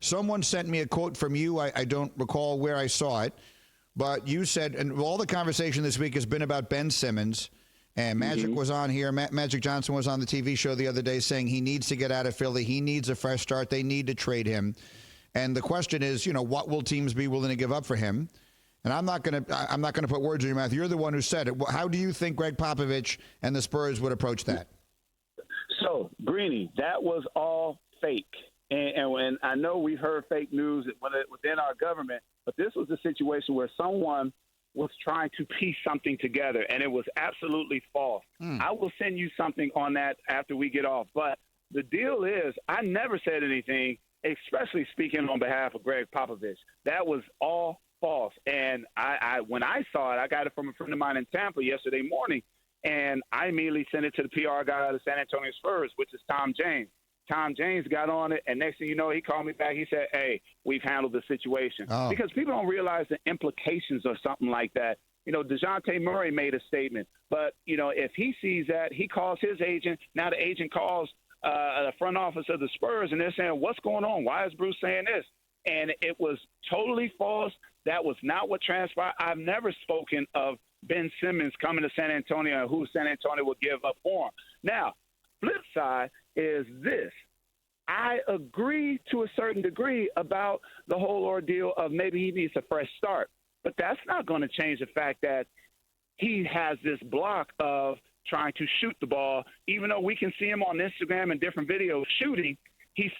Someone sent me a quote from you. I don't recall where I saw it, but you said, and all the conversation this week has been about Ben Simmons, and Magic was on here. Magic Johnson was on the TV show the other day saying he needs to get out of Philly. He needs a fresh start. They need to trade him. And the question is, what will teams be willing to give up for him? And I'm not going to put words in your mouth. You're the one who said it. How do you think Greg Popovich and the Spurs would approach that? So, Greeny, that was all fake. And I know we've heard fake news within our government, but this was a situation where someone was trying to piece something together, and it was absolutely false. I will send you something on that after we get off. But the deal is, I never said anything, especially speaking on behalf of Greg Popovich. That was all false. And when I saw it, I got it from a friend of mine in Tampa yesterday morning, and I immediately sent it to the PR guy of the San Antonio Spurs, which is Tom James. Tom James got on it, and next thing you know, he called me back. He said, hey, we've handled the situation. Because people don't realize the implications of something like that. DeJounte Murray made a statement. But, if he sees that, he calls his agent. Now the agent calls the front office of the Spurs, and they're saying, what's going on? Why is Bruce saying this? And it was totally false. That was not what transpired. I've never spoken of Ben Simmons coming to San Antonio and who San Antonio would give up for him. Now, flip side is this. I agree to a certain degree about the whole ordeal of maybe he needs a fresh start. But that's not going to change the fact that he has this block of trying to shoot the ball. Even though we can see him on Instagram and different videos shooting, he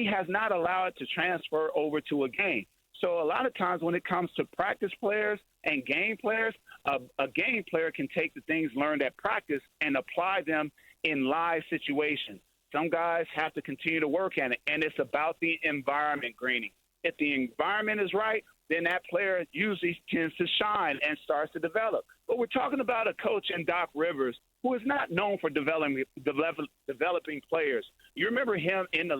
has not allowed it to transfer over to a game. So a lot of times when it comes to practice players and game players, a game player can take the things learned at practice and apply them in live situations. Some guys have to continue to work at it, and it's about the environment, Greeny. If the environment is right, then that player usually tends to shine and starts to develop. But we're talking about a coach in Doc Rivers who is not known for developing players. You remember him in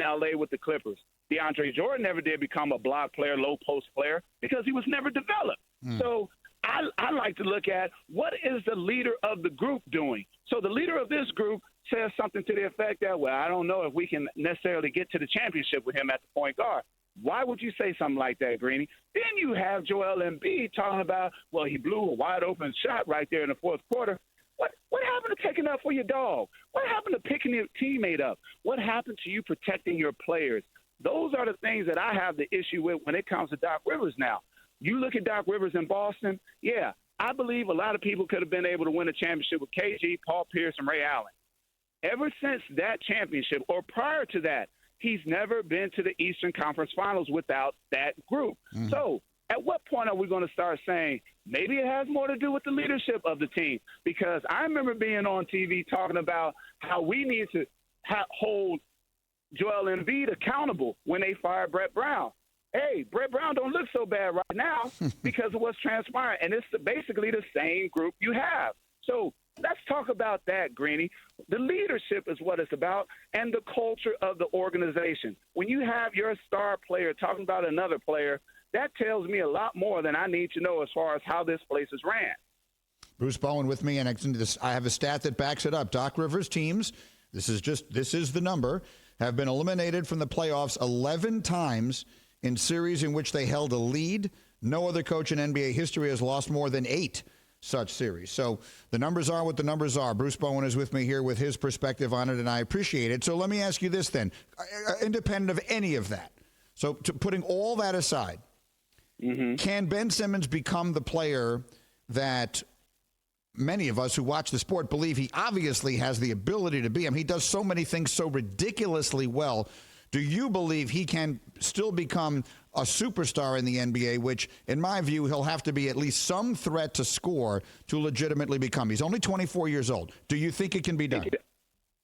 L.A. with the Clippers. DeAndre Jordan never did become a block player, low post player, because he was never developed. So I like to look at what is the leader of the group doing. So the leader of this group says something to the effect that, well, I don't know if we can necessarily get to the championship with him at the point guard. Why would you say something like that, Greeny? Then you have Joel Embiid talking about, well, he blew a wide-open shot right there in the fourth quarter. What happened to taking up for your dog? What happened to picking your teammate up? What happened to you protecting your players? Those are the things that I have the issue with when it comes to Doc Rivers now. You look at Doc Rivers in Boston, yeah, I believe a lot of people could have been able to win a championship with KG, Paul Pierce, and Ray Allen. Ever since that championship, or prior to that, he's never been to the Eastern Conference Finals without that group. So at what point are we going to start saying maybe it has more to do with the leadership of the team? Because I remember being on TV talking about how we need to hold Joel Embiid accountable when they fired Brett Brown. Hey, Brett Brown don't look so bad right now because of what's transpiring. And it's basically the same group you have. So let's talk about that, Greeny. The leadership is what it's about, and the culture of the organization. When you have your star player talking about another player, that tells me a lot more than I need to know as far as how this place is ran. Bruce Bowen with me, and I have a stat that backs it up. Doc Rivers teams, this is the number, have been eliminated from the playoffs 11 times in series in which they held a lead. No other coach in NBA history has lost more than 8 such series. So the numbers are what the numbers are. Bruce Bowen is with me here with his perspective on it, and I appreciate it. So let me ask you this then, independent of any of that. So putting all that aside, can Ben Simmons become the player that many of us who watch the sport believe he obviously has the ability to be? I mean, he does so many things so ridiculously well. Do you believe he can still become a superstar in the NBA, which, in my view, he'll have to be at least some threat to score to legitimately become? He's only 24 years old. Do you think it can be done?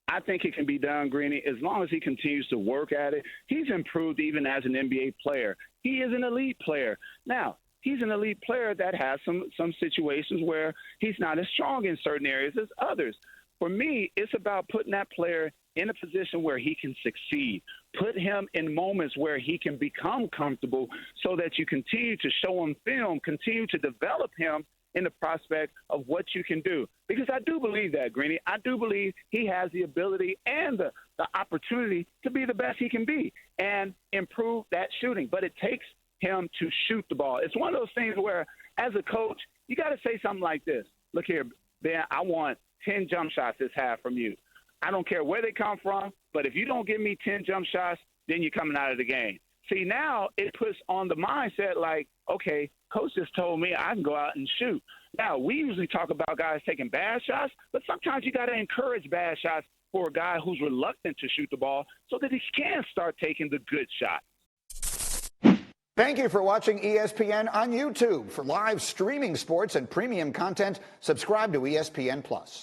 I think it can be done, Greeny, as long as he continues to work at it. He's improved even as an NBA player. He is an elite player. Now, he's an elite player that has some situations where he's not as strong in certain areas as others. For me, it's about putting that player in a position where he can succeed. Put him in moments where he can become comfortable so that you continue to show him film, continue to develop him, in the prospect of what you can do. Because I do believe that, Greeny. I do believe he has the ability and the opportunity to be the best he can be and improve that shooting. But it takes him to shoot the ball. It's one of those things where, as a coach, you got to say something like this. Look here, Ben, I want 10 jump shots this half from you. I don't care where they come from, but if you don't give me 10 jump shots, then you're coming out of the game. See, now it puts on the mindset like, okay, coach just told me I can go out and shoot. Now, we usually talk about guys taking bad shots, but sometimes you got to encourage bad shots for a guy who's reluctant to shoot the ball so that he can start taking the good shot. Thank you for watching ESPN on YouTube. For live streaming sports and premium content, subscribe to ESPN+.